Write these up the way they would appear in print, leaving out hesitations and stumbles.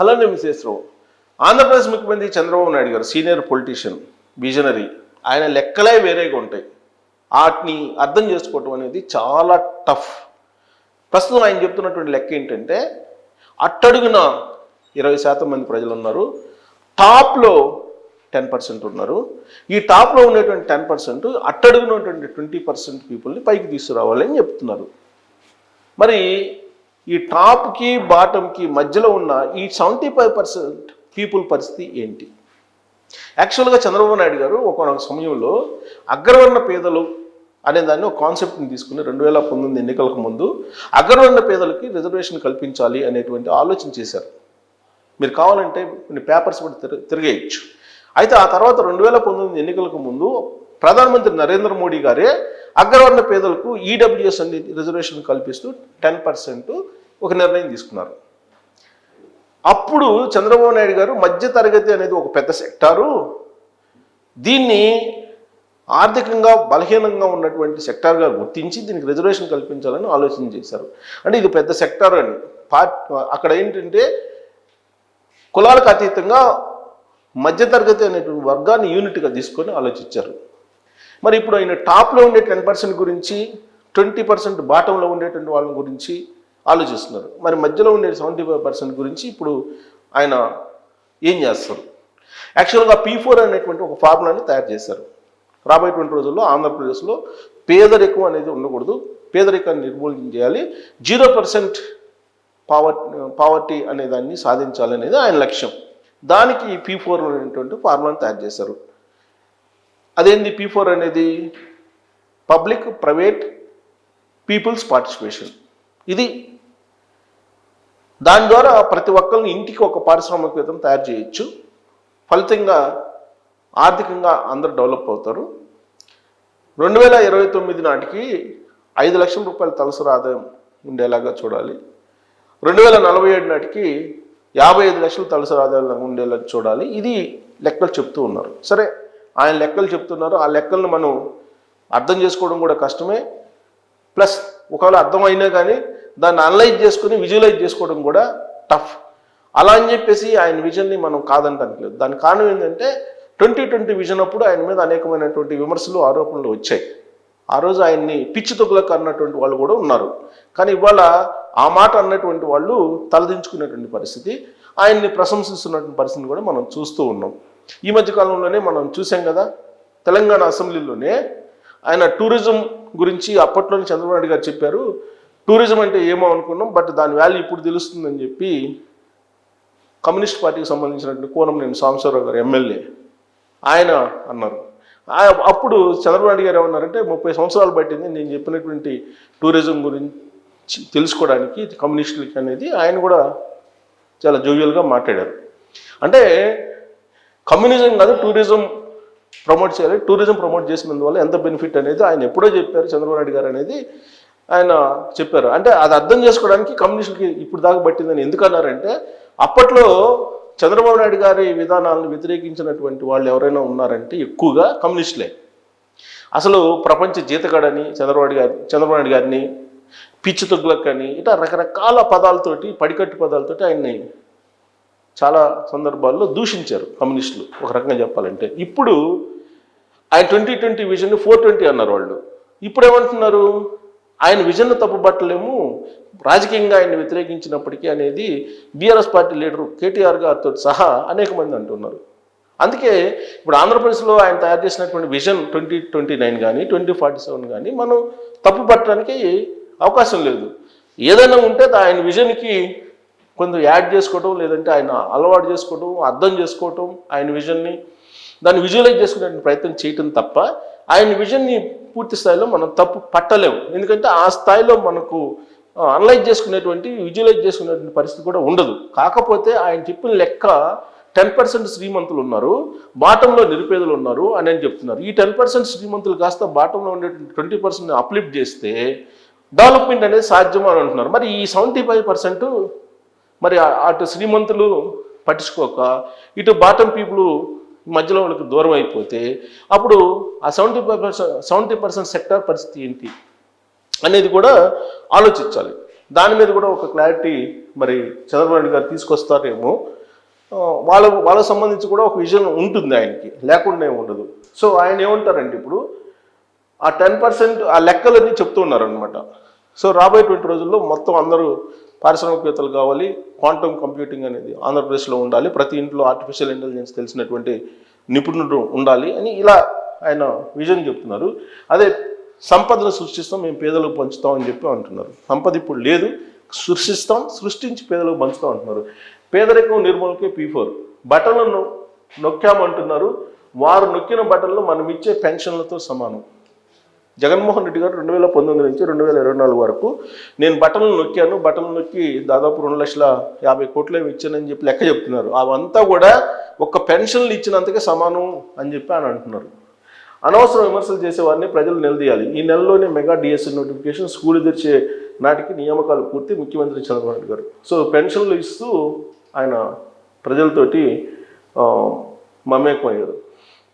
Hello మిసేశ్వరం. Andhra Pradesh ముఖ్యమంత్రి చంద్రబాబు నాయుడు గారు senior politician, visionary. ఆయన లెక్కలే వేరేగా ఉంటాయి. వాటిని అర్థం చేసుకోవటం అనేది చాలా టఫ్. ప్రస్తుతం ఆయన చెప్తున్నటువంటి లెక్క ఏంటంటే, అట్టడుగున 20% మంది ప్రజలు ఉన్నారు, టాప్లో 10% ఉన్నారు. ఈ టాప్లో ఉండేటువంటి 10% అట్టడుగున ఉన్నటువంటి 20% పీపుల్ని పైకి తీసుకురావాలని చెప్తున్నారు. మరి ఈ టాప్కి బాటంకి మధ్యలో ఉన్న ఈ 75% పీపుల్ పరిస్థితి ఏంటి? యాక్చువల్గా చంద్రబాబు నాయుడు గారు ఒక సమయంలో అగ్రవర్ణ పేదలు అనే దాన్ని ఒక కాన్సెప్ట్ని తీసుకుని 2019 ఎన్నికలకు ముందు అగ్రవర్ణ పేదలకి రిజర్వేషన్ కల్పించాలి అనేటువంటి ఆలోచన చేశారు. మీరు కావాలంటే కొన్ని పేపర్స్ కూడా తిరిగేయచ్చు. అయితే ఆ తర్వాత 2019 ఎన్నికలకు ముందు ప్రధానమంత్రి నరేంద్ర మోడీ గారే అగ్రవర్ణ పేదలకు ఈడబ్ల్యూఎస్ అనే రిజర్వేషన్ కల్పిస్తూ 10% ఒక నిర్ణయం తీసుకున్నారు. అప్పుడు చంద్రబాబు నాయుడు గారు మధ్య తరగతి అనేది ఒక పెద్ద సెక్టారు, దీన్ని ఆర్థికంగా బలహీనంగా ఉన్నటువంటి సెక్టార్గా గుర్తించి దీనికి రిజర్వేషన్ కల్పించాలని ఆలోచన చేశారు. అంటే ఇది పెద్ద సెక్టార్ అని అక్కడ ఏంటంటే కులాలకు అతీతంగా మధ్యతరగతి అనేటువంటి వర్గాన్ని యూనిట్గా తీసుకొని ఆలోచించారు. మరి ఇప్పుడు ఆయన టాప్లో ఉండే 10% గురించి, 20% బాటంలో ఉండేటువంటి వాళ్ళ గురించి ఆలోచిస్తున్నారు. మరి మధ్యలో ఉండే 75% గురించి ఇప్పుడు ఆయన ఏం చేస్తారు? యాక్చువల్గా P4 అనేటువంటి ఒక ఫార్ములాని తయారు చేశారు. రాబోయేటువంటి రోజుల్లో ఆంధ్రప్రదేశ్లో పేదరికం అనేది ఉండకూడదు, పేదరికాన్ని నిర్మూలన చేయాలి, 0% పావర్టీ అనే దాన్ని సాధించాలనేది ఆయన లక్ష్యం. దానికి P4 అనేటువంటి ఫార్ములాని తయారు చేశారు. అదేంటి P4 అనేది? Public, private, people's participation. ఇది దాని ద్వారా ప్రతి ఒక్కరిని ఇంటికి ఒక పారిశ్రామికవేత్తం తయారు చేయొచ్చు. ఫలితంగా ఆర్థికంగా అందరూ డెవలప్ అవుతారు. 2029 నాటికి 5 లక్షల రూపాయల తలసరి ఆదాయం ఉండేలాగా చూడాలి. 2047 నాటికి 55 లక్షల తలసరి ఆదాయం ఉండేలా చూడాలి. ఇది లెక్కలు చెప్తూ ఉన్నారు. సరే, ఆయన లెక్కలు చెప్తున్నారు. ఆ లెక్కలను మనం అర్థం చేసుకోవడం కూడా కష్టమే. ప్లస్ ఒకవేళ అర్థమైనా కానీ దాన్ని అనలైజ్ చేసుకుని విజువలైజ్ చేసుకోవడం కూడా టఫ్. అలా అని చెప్పేసి ఆయన విజన్ని మనం కాదంటానికి లేదు. దానికి కారణం ఏంటంటే 2020 విజన్ అప్పుడు ఆయన మీద అనేకమైనటువంటి విమర్శలు, ఆరోపణలు వచ్చాయి. ఆ రోజు ఆయన్ని పిచ్చి తొగులకు అన్నటువంటి వాళ్ళు కూడా ఉన్నారు. కానీ ఇవాళ ఆ మాట అన్నటువంటి వాళ్ళు తలదించుకునేటువంటి పరిస్థితి, ఆయన్ని ప్రశంసిస్తున్నటువంటి పరిస్థితిని కూడా మనం చూస్తూ ఉన్నాం. ఈ మధ్య కాలంలోనే మనం చూసాం కదా, తెలంగాణ అసెంబ్లీలోనే ఆయన టూరిజం గురించి అప్పట్లోనే చంద్రబాబు నాయుడు గారు చెప్పారు. టూరిజం అంటే ఏమో అనుకున్నాం, బట్ దాని వాల్యూ ఇప్పుడు తెలుస్తుందని చెప్పి కమ్యూనిస్ట్ పార్టీకి సంబంధించినటువంటి కోనంనేని సాంబశివరావు గారు ఎమ్మెల్యే ఆయన అన్నారు. అప్పుడు చంద్రబాబు నాయుడు గారు ఏమన్నారంటే, 30 సంవత్సరాలు పట్టింది నేను చెప్పినటువంటి టూరిజం గురించి తెలుసుకోవడానికి కమ్యూనిస్టులకి అనేది ఆయన కూడా చాలా జోవియల్గా మాట్లాడారు. అంటే కమ్యూనిజం కాదు, టూరిజం ప్రమోట్ చేయాలి, టూరిజం ప్రమోట్ చేసినందువల్ల ఎంత బెనిఫిట్ అనేది ఆయన ఎప్పుడో చెప్పారు చంద్రబాబు నాయుడు గారు అనేది ఆయన చెప్పారు. అంటే అది అర్థం చేసుకోవడానికి కమ్యూనిస్టులకి ఇప్పుడు దాకా పట్టిందని ఎందుకు అన్నారంటే, అప్పట్లో చంద్రబాబు నాయుడు గారి విధానాలను వ్యతిరేకించినటువంటి వాళ్ళు ఎవరైనా ఉన్నారంటే ఎక్కువగా కమ్యూనిస్టులే. అసలు ప్రపంచ జీతగాడని చంద్రబాబు నాయుడు గారిని, పిచ్చి తొగ్గులకు అని ఇట్లా రకరకాల పదాలతోటి, పడికట్టు పదాలతోటి ఆయన్ని చాలా సందర్భాల్లో దూషించారు కమ్యూనిస్టులు ఒక రకంగా చెప్పాలంటే. ఇప్పుడు ఆయన 2020 విజన్ 420 అన్నారు వాళ్ళు. ఇప్పుడు ఏమంటున్నారు, ఆయన విజన్ను తప్పుబట్టలేము, రాజకీయంగా ఆయన్ని వ్యతిరేకించినప్పటికీ అనేది బీఆర్ఎస్ పార్టీ లీడరు కేటీఆర్ గారితో సహా అనేక మంది అంటున్నారు. అందుకే ఇప్పుడు ఆంధ్రప్రదేశ్లో ఆయన తయారు చేసినటువంటి విజన్ 2029 కానీ 2047 కానీ మనం తప్పుపట్టడానికి అవకాశం లేదు. ఏదైనా ఉంటే ఆయన విజన్కి కొంచెం యాడ్ చేసుకోవటం, లేదంటే ఆయన అలవాటు చేసుకోవటం, అర్థం చేసుకోవటం, ఆయన విజన్ని దాన్ని విజువలైజ్ చేసుకునే ప్రయత్నం చేయటం తప్ప ఆయన విజన్ని పూర్తి స్థాయిలో మనం తప్పు పట్టలేము. ఎందుకంటే ఆ స్థాయిలో మనకు అనలైజ్ చేసుకునేటువంటి, విజువలైజ్ చేసుకునేటువంటి పరిస్థితి కూడా ఉండదు. కాకపోతే ఆయన చెప్పిన లెక్క 10% శ్రీమంతులు ఉన్నారు, బాటంలో నిరుపేదలు ఉన్నారు అని చెప్తున్నారు. ఈ 10% శ్రీమంతులు కాస్త బాటంలో ఉండేటువంటి 20% అప్లిఫ్ట్ చేస్తే డెవలప్మెంట్ అనేది సాధ్యం అని అంటున్నారు. మరి ఈ 75% మరి అటు శ్రీమంతులు పట్టించుకోక ఇటు బాటం పీపుల్ మధ్యలో వాళ్ళకి దూరం అయిపోతే అప్పుడు ఆ 70% సెక్టార్ పరిస్థితి ఏంటి అనేది కూడా ఆలోచించాలి. దాని మీద కూడా ఒక క్లారిటీ మరి చంద్రబాబు నాయుడు గారు తీసుకొస్తారేమో. వాళ్ళకు సంబంధించి కూడా ఒక విజన్ ఉంటుంది ఆయనకి, లేకుండా ఏమి ఉండదు. సో ఆయన ఏమంటారంటే ఇప్పుడు ఆ 10% ఆ లెక్కలన్నీ చెప్తూ ఉన్నారనమాట. సో రాబోయేటువంటి రోజుల్లో మొత్తం అందరూ పారిశ్రామికవేత్తలు కావాలి, క్వాంటమ్ కంప్యూటింగ్ అనేది ఆంధ్రప్రదేశ్లో ఉండాలి, ప్రతి ఇంట్లో ఆర్టిఫిషియల్ ఇంటెలిజెన్స్ తెలిసినటువంటి నిపుణుడు ఉండాలి అని ఇలా ఆయన విజన్ చెప్తున్నారు. అదే సంపదను సృష్టిస్తాం, మేము పేదలకు పంచుతాం అని చెప్పి అంటున్నారు. సంపద ఇప్పుడు లేదు, సృష్టించి పేదలకు పంచుతాం అంటున్నారు. పేదరికం నిర్మూలకే P4 బటన్లను నొక్కామంటున్నారు. వారు నొక్కిన బటన్లు మనం ఇచ్చే పెన్షన్లతో సమానం. జగన్మోహన్ రెడ్డి గారు 2019 నుంచి 2024 వరకు నేను బటన్లు నొక్కాను, బటన్లు నొక్కి దాదాపు 2,50,00,000 ఇచ్చానని చెప్పి లెక్క చెప్తున్నారు. అవంతా కూడా ఒక్క పెన్షన్లు ఇచ్చినంతకే సమానం అని చెప్పి ఆయన అంటున్నారు. అనవసర విమర్శలు చేసేవారిని ప్రజలు నిలదీయాలి. ఈ నెలలోనే మెగా డిఎస్సి నోటిఫికేషన్, స్కూల్ తెరిచే నాటికి నియామకాలు పూర్తి, ముఖ్యమంత్రి చంద్రబాబు నాయుడు గారు. సో పెన్షన్లు ఇస్తూ ఆయన ప్రజలతోటి మమేకమయ్యారు.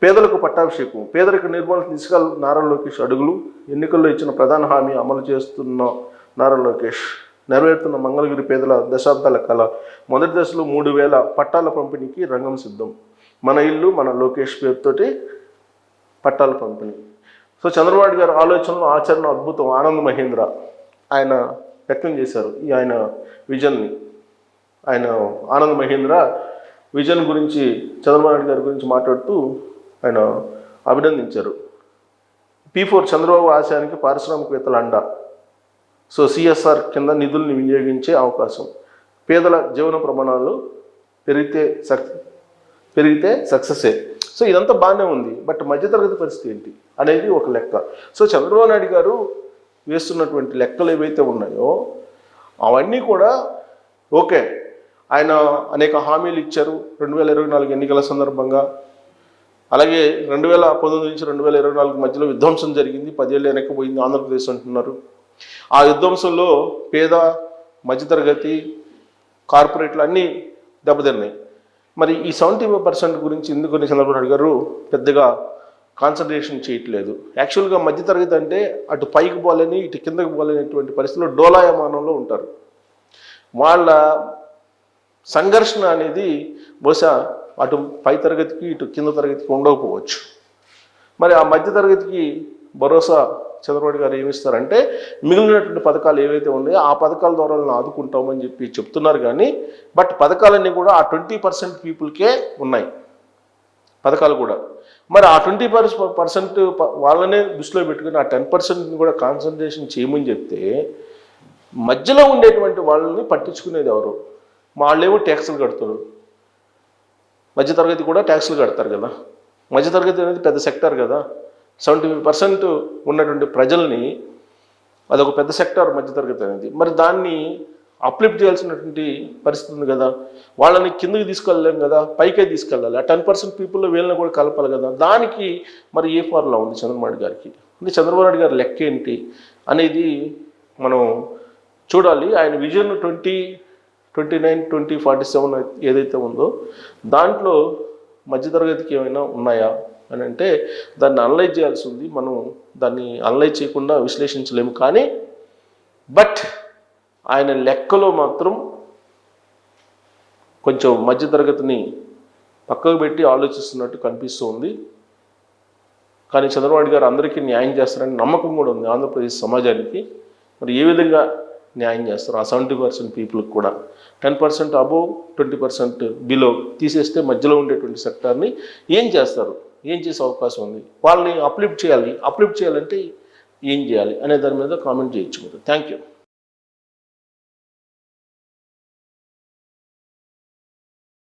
పేదలకు పట్టాభిషేకం, పేదరిక నిర్మూలన దిశగా నారా లోకేష్ అడుగులు, ఎన్నికల్లో ఇచ్చిన ప్రధాన హామీ అమలు చేస్తున్న నారా లోకేష్, నెరవేరుతున్న మంగళగిరి పేదల దశాబ్దాల కళ, మొదటి దశలో 3,000 పట్టాల పంపిణీకి రంగం సిద్ధం, మన ఇల్లు మన లోకేష్ పేరుతోటి పట్టాల పంపిణీ. సో చంద్రబాబు గారి ఆలోచనలు, ఆచరణ అద్భుతం. ఆనంద్ మహేంద్ర ఆయన వ్యక్తం చేశారు ఈ ఆయన విజన్ని. ఆయన ఆనంద్ మహేంద్ర విజన్ గురించి చంద్రబాబు నాయుడు గారి గురించి మాట్లాడుతూ ఆయన అభినందించారు. P4 చంద్రబాబు ఆశయానికి పారిశ్రామికవేత్తల అండ. సో CSR కింద నిధుల్ని వినియోగించే అవకాశం, పేదల జీవన ప్రమాణాలు పెరిగితే సక్సెసే. సో ఇదంతా బాగానే ఉంది, బట్ మధ్యతరగతి పరిస్థితి ఏంటి అనేది ఒక లెక్క. సో చంద్రబాబు నాయుడు గారు వేస్తున్నటువంటి లెక్కలు ఏవైతే ఉన్నాయో అవన్నీ కూడా ఓకే. ఆయన అనేక హామీలు ఇచ్చారు 2024 ఎన్నికల సందర్భంగా. అలాగే 2019 నుంచి 2024 మధ్యలో విధ్వంసం జరిగింది, 10 ఏళ్ళు వెనక్కిపోయింది ఆంధ్రప్రదేశ్ అంటున్నారు. ఆ విధ్వంసంలో పేద, మధ్యతరగతి, కార్పొరేట్లు అన్నీ దెబ్బతిన్నాయి. మరి ఈ 75% గురించి ఎందుకని చంద్రబాబు నాయుడు గారు పెద్దగా కాన్సన్ట్రేషన్ చేయట్లేదు? యాక్చువల్గా మధ్యతరగతి అంటే అటు పైకి పోలేని ఇటు కిందకి పోలేనటువంటి పరిస్థితుల్లో డోలాయమానంలో ఉంటారు. వాళ్ళ సంఘర్షణ అనేది బహుశా అటు పై తరగతికి ఇటు కింద తరగతికి ఉండకపోవచ్చు. మరి ఆ మధ్య తరగతికి భరోసా చంద్రబాబు గారు ఏమిస్తారంటే మిగిలినటువంటి పథకాలు ఏవైతే ఉన్నాయో ఆ పథకాల ద్వారా ఆదుకుంటామని చెప్పి చెప్తున్నారు. కానీ బట్ పథకాలన్నీ కూడా ఆ 20% పీపుల్కే ఉన్నాయి పథకాలు కూడా. మరి ఆ 20% వాళ్ళనే దృష్టిలో పెట్టుకుని ఆ 10%ని కూడా కాన్సన్ట్రేషన్ చేయమని చెప్తే మధ్యలో ఉండేటువంటి వాళ్ళని పట్టించుకునేది ఎవరు? వాళ్ళేమో ట్యాక్సులు కడతారు, మధ్యతరగతి కూడా ట్యాక్సులు కడతారు కదా. మధ్యతరగతి అనేది పెద్ద సెక్టర్ కదా. 75% ఉన్నటువంటి ప్రజల్ని అదొక పెద్ద సెక్టర్ మధ్యతరగతి అనేది. మరి దాన్ని అప్లిఫ్ట్ చేయాల్సినటువంటి పరిస్థితి ఉంది కదా. వాళ్ళని కిందకి తీసుకెళ్ళలేం కదా, పైకే తీసుకెళ్ళాలి. ఆ 10% పీపుల్లో వీళ్ళని కూడా కలపాలి కదా. దానికి మరి ఏ ఫార్ములా ఉంది చంద్రబాబు నాయుడు గారికి? అంటే చంద్రబాబు నాయుడు గారి లెక్క ఏంటి అనేది మనం చూడాలి. ఆయన విజన్ 2029, 2047 ఏదైతే ఉందో దాంట్లో మధ్యతరగతికి ఏమైనా ఉన్నాయా అని అంటే దాన్ని అనలైజ్ చేయాల్సి ఉంది. మనం దాన్ని అనలైజ్ చేయకుండా విశ్లేషించలేము. కానీ బట్ ఆయన లెక్కలో మాత్రం కొంచెం మధ్యతరగతిని పక్కకు పెట్టి ఆలోచిస్తున్నట్టు కనిపిస్తూ ఉంది. కానీ చంద్రబాబు గారు అందరికీ న్యాయం చేస్తారని నమ్మకం కూడా ఉంది ఆంధ్రప్రదేశ్ సమాజానికి. మరి ఏ విధంగా న్యాయం చేస్తారు ఆ 70% పీపుల్కి కూడా? 10% అబోవ్, 20% బిలో తీసేస్తే మధ్యలో ఉండేటువంటి సెక్టార్ని ఏం చేస్తారు? ఏం చేసే అవకాశం ఉంది? వాళ్ళని అప్లిఫ్ట్ చేయాలంటే ఏం చేయాలి అనే దాని మీద కామెంట్ చేయొచ్చు మీరు. Thank you.